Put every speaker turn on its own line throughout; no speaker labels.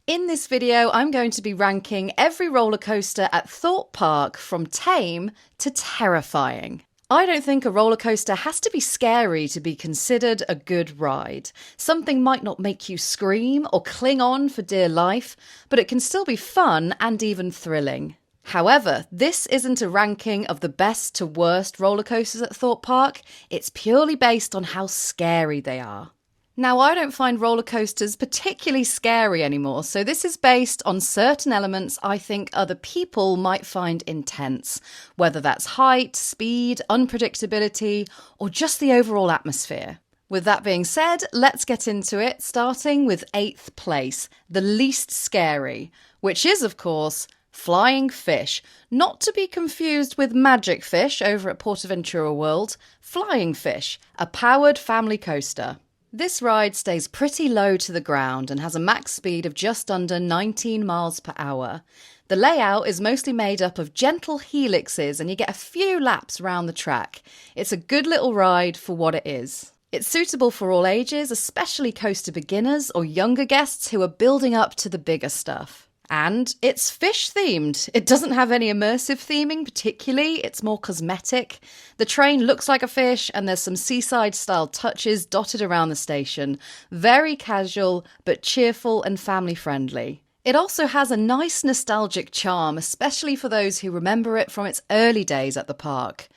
In this video, I'm going to be ranking every roller coaster at Thorpe Park from tame to terrifying. I don't think a roller coaster has to be scary to be considered a good ride. Something might not make you scream or cling on for dear life, but it can still be fun and even thrilling. However, this isn't a ranking of the best to worst roller coasters at Thorpe Park. It's purely based on how scary they are. Now, I don't find roller coasters particularly scary anymore, so this is based on certain elements I think other people might find intense, whether that's height, speed, unpredictability, or just the overall atmosphere. With that being said, let's get into it, starting with 8th place, the least scary, which is, of course, Flying Fish, not to be confused with Magic Fish over at Portaventura World. Flying Fish, a powered family coaster. This ride stays pretty low to the ground and has a max speed of just under 19 miles per hour. The layout is mostly made up of gentle helixes and you get a few laps around the track. It's a good little ride for what it is. It's suitable for all ages, especially coaster beginners or younger guests who are building up to the bigger stuff. And it's fish themed. It doesn't have any immersive theming particularly, it's more cosmetic. The train looks like a fish and there's some seaside style touches dotted around the station. Very casual, but cheerful and family friendly. It also has a nice nostalgic charm, especially for those who remember it from its early days at the park.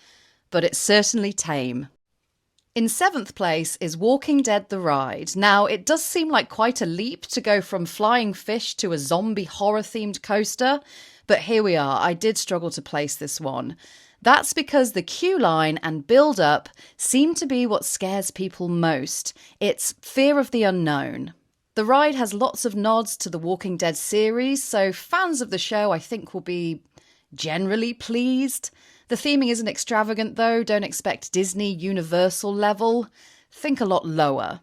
But it's certainly tame. In 7th place is Walking Dead the Ride. Now, it does seem like quite a leap to go from Flying Fish to a zombie horror-themed coaster, but here we are. I did struggle to place this one. That's because the queue line and build-up seem to be what scares people most. It's fear of the unknown. The ride has lots of nods to the Walking Dead series, so fans of the show I think will be generally pleased. The theming isn't extravagant though, don't expect Disney Universal level, think a lot lower.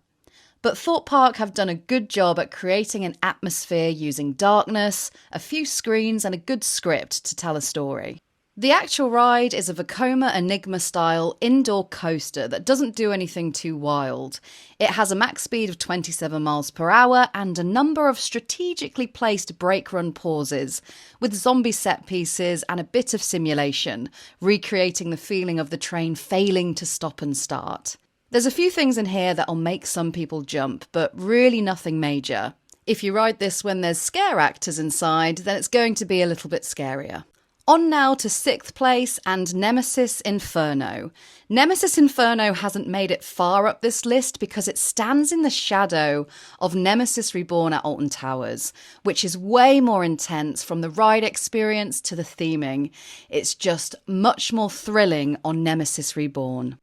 But Thorpe Park have done a good job at creating an atmosphere using darkness, a few screens and a good script to tell a story. The actual ride is a Vekoma Enigma style indoor coaster that doesn't do anything too wild. It has a max speed of 27 miles per hour and a number of strategically placed brake run pauses, with zombie set pieces and a bit of simulation, recreating the feeling of the train failing to stop and start. There's a few things in here that'll make some people jump, but really nothing major. If you ride this when there's scare actors inside, then it's going to be a little bit scarier. On now to 6th place and Nemesis Inferno. Nemesis Inferno hasn't made it far up this list because it stands in the shadow of Nemesis Reborn at Alton Towers, which is way more intense from the ride experience to the theming. It's just much more thrilling on Nemesis Reborn.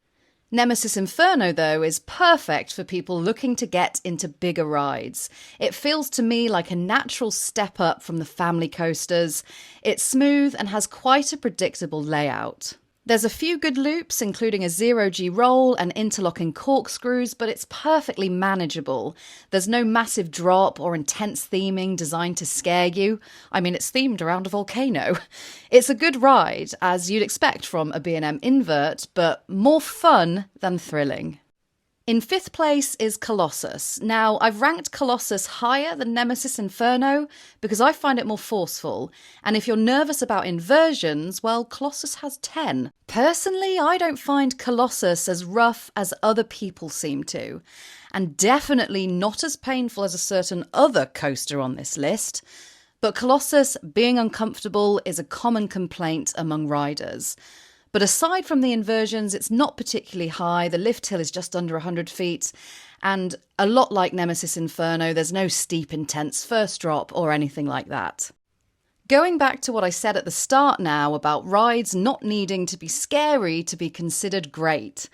Nemesis Inferno, though, is perfect for people looking to get into bigger rides. It feels to me like a natural step up from the family coasters. It's smooth and has quite a predictable layout. There's a few good loops, including a 0G roll and interlocking corkscrews, but it's perfectly manageable. There's no massive drop or intense theming designed to scare you. I mean, it's themed around a volcano. It's a good ride, as you'd expect from a B&M invert, but more fun than thrilling. In 5th place is Colossus. Now, I've ranked Colossus higher than Nemesis Inferno because I find it more forceful. And if you're nervous about inversions, well, Colossus has 10. Personally, I don't find Colossus as rough as other people seem to. And definitely not as painful as a certain other coaster on this list. But Colossus being uncomfortable is a common complaint among riders. But aside from the inversions, it's not particularly high. The lift hill is just under 100 feet. And a lot like Nemesis Inferno, there's no steep, intense first drop or anything like that. Going back to what I said at the start now about rides not needing to be scary to be considered great.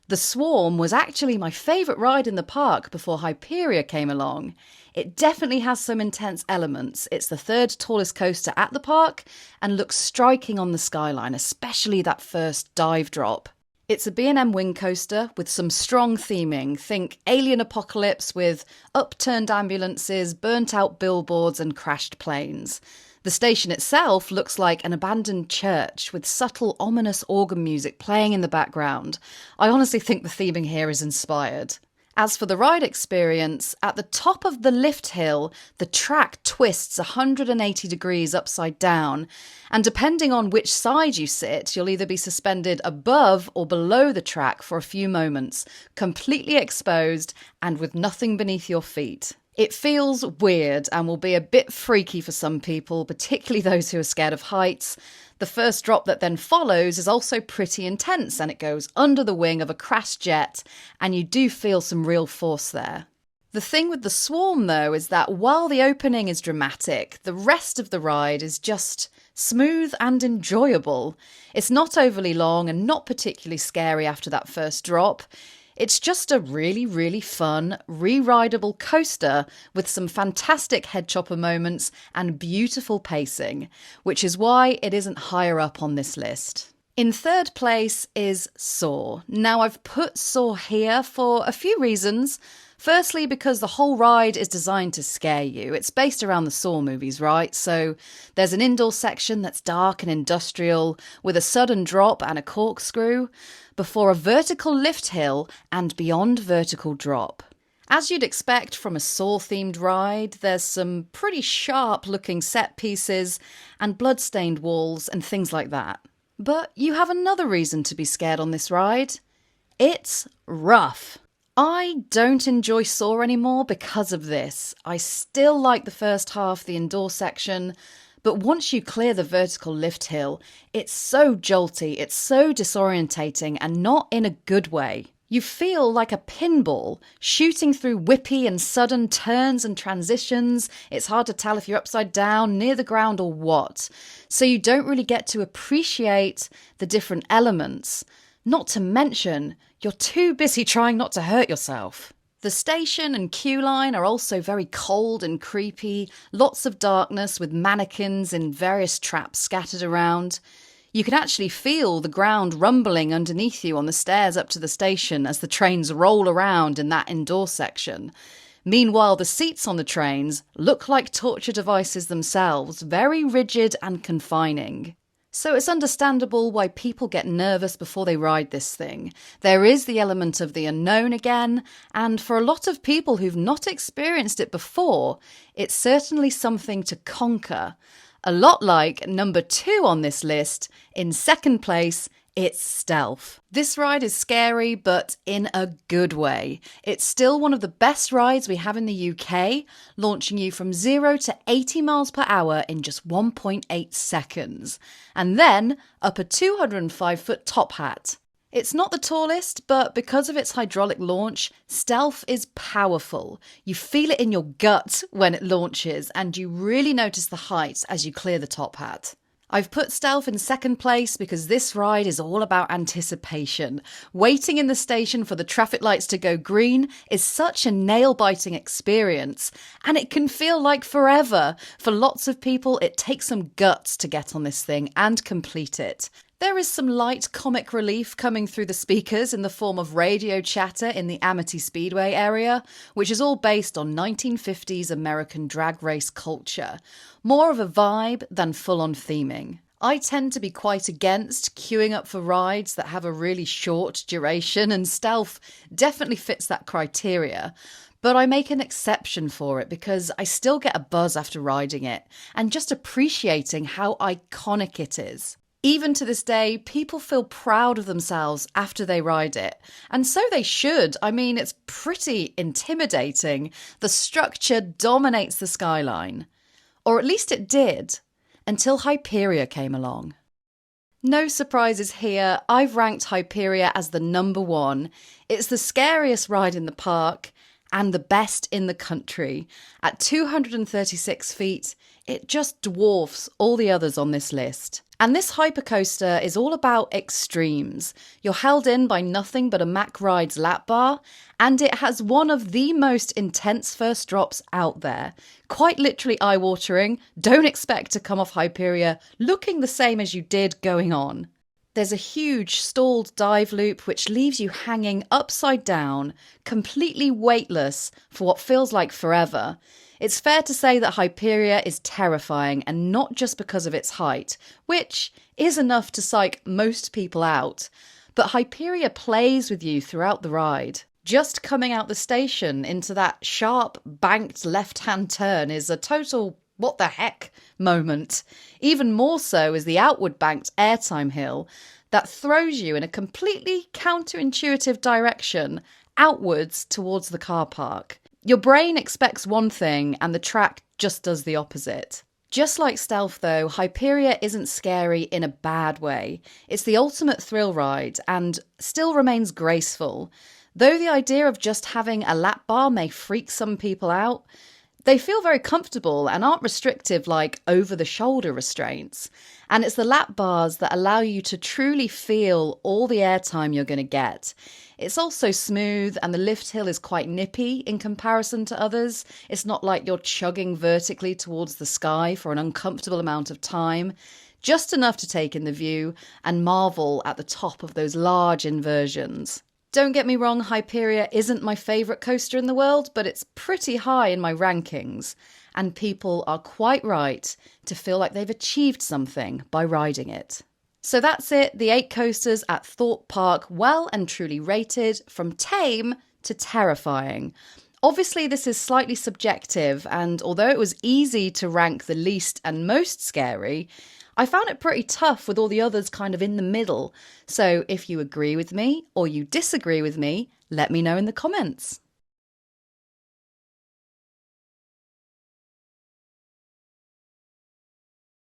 The Swarm was actually my favourite ride in the park before Hyperia came along. It definitely has some intense elements. It's the 3rd tallest coaster at the park and looks striking on the skyline, especially that first dive drop. It's a B&M wing coaster with some strong theming. Think alien apocalypse with upturned ambulances, burnt out billboards and crashed planes. The station itself looks like an abandoned church with subtle, ominous organ music playing in the background. I honestly think the theming here is inspired. As for the ride experience, at the top of the lift hill, the track twists 180 degrees upside down, and depending on which side you sit, you'll either be suspended above or below the track for a few moments, completely exposed and with nothing beneath your feet. It feels weird and will be a bit freaky for some people, particularly those who are scared of heights. The first drop that then follows is also pretty intense, and it goes under the wing of a crashed jet, and you do feel some real force there. The thing with the swarm, though, is that while the opening is dramatic, the rest of the ride is just smooth and enjoyable. It's not overly long and not particularly scary after that first drop. It's just a really, really fun, re-rideable coaster with some fantastic head chopper moments and beautiful pacing, which is why it isn't higher up on this list. In third place is Saw. Now, I've put Saw here for a few reasons. Firstly, because the whole ride is designed to scare you. It's based around the Saw movies, right? So there's an indoor section that's dark and industrial, with a sudden drop and a corkscrew, before a vertical lift hill and beyond vertical drop. As you'd expect from a Saw-themed ride, there's some pretty sharp-looking set pieces and blood-stained walls and things like that. But you have another reason to be scared on this ride. It's rough. I don't enjoy Saw anymore because of this. I still like the first half, the indoor section, but once you clear the vertical lift hill, it's so jolty, it's so disorientating, and not in a good way. You feel like a pinball, shooting through whippy and sudden turns and transitions. It's hard to tell if you're upside down, near the ground, or what. So you don't really get to appreciate the different elements. Not to mention, you're too busy trying not to hurt yourself. The station and queue line are also very cold and creepy, lots of darkness with mannequins in various traps scattered around. You can actually feel the ground rumbling underneath you on the stairs up to the station as the trains roll around in that indoor section. Meanwhile, the seats on the trains look like torture devices themselves, very rigid and confining. So it's understandable why people get nervous before they ride this thing. There is the element of the unknown again, and for a lot of people who've not experienced it before, it's certainly something to conquer. A lot like number 2 on this list. In second place, it's Stealth. This ride is scary, but in a good way. It's still one of the best rides we have in the UK, launching you from 0 to 80 miles per hour in just 1.8 seconds. And then up a 205-foot top hat. It's not the tallest, but because of its hydraulic launch, Stealth is powerful. You feel it in your gut when it launches, and you really notice the height as you clear the top hat. I've put Stealth in second place because this ride is all about anticipation. Waiting in the station for the traffic lights to go green is such a nail-biting experience, and it can feel like forever. For lots of people, it takes some guts to get on this thing and complete it. There is some light comic relief coming through the speakers in the form of radio chatter in the Amity Speedway area, which is all based on 1950s American drag race culture. More of a vibe than full-on theming. I tend to be quite against queuing up for rides that have a really short duration, and Stealth definitely fits that criteria. But I make an exception for it because I still get a buzz after riding it, and just appreciating how iconic it is. Even to this day, people feel proud of themselves after they ride it. And so they should. I mean, it's pretty intimidating. The structure dominates the skyline. Or at least it did, until Hyperia came along. No surprises here, I've ranked Hyperia as the number 1. It's the scariest ride in the park and the best in the country. At 236 feet, it just dwarfs all the others on this list. And this hypercoaster is all about extremes. You're held in by nothing but a Mack Rides lap bar, and it has one of the most intense first drops out there. Quite literally eye-watering. Don't expect to come off Hyperia looking the same as you did going on. There's a huge stalled dive loop which leaves you hanging upside down, completely weightless for what feels like forever. It's fair to say that Hyperia is terrifying, and not just because of its height, which is enough to psych most people out. But Hyperia plays with you throughout the ride. Just coming out the station into that sharp, banked left-hand turn is a total what the heck moment. Even more so is the outward banked airtime hill that throws you in a completely counterintuitive direction outwards towards the car park. Your brain expects one thing and the track just does the opposite. Just like Stealth though, Hyperia isn't scary in a bad way. It's the ultimate thrill ride and still remains graceful. Though the idea of just having a lap bar may freak some people out, they feel very comfortable and aren't restrictive like over-the-shoulder restraints. And it's the lap bars that allow you to truly feel all the airtime you're going to get. It's also smooth and the lift hill is quite nippy in comparison to others. It's not like you're chugging vertically towards the sky for an uncomfortable amount of time. Just enough to take in the view and marvel at the top of those large inversions. Don't get me wrong, Hyperia isn't my favourite coaster in the world, but it's pretty high in my rankings, and people are quite right to feel like they've achieved something by riding it. So that's it, the 8 coasters at Thorpe Park, well and truly rated from tame to terrifying. Obviously, this is slightly subjective, and although it was easy to rank the least and most scary, I found it pretty tough with all the others kind of in the middle. So if you agree with me or you disagree with me, let me know in the comments.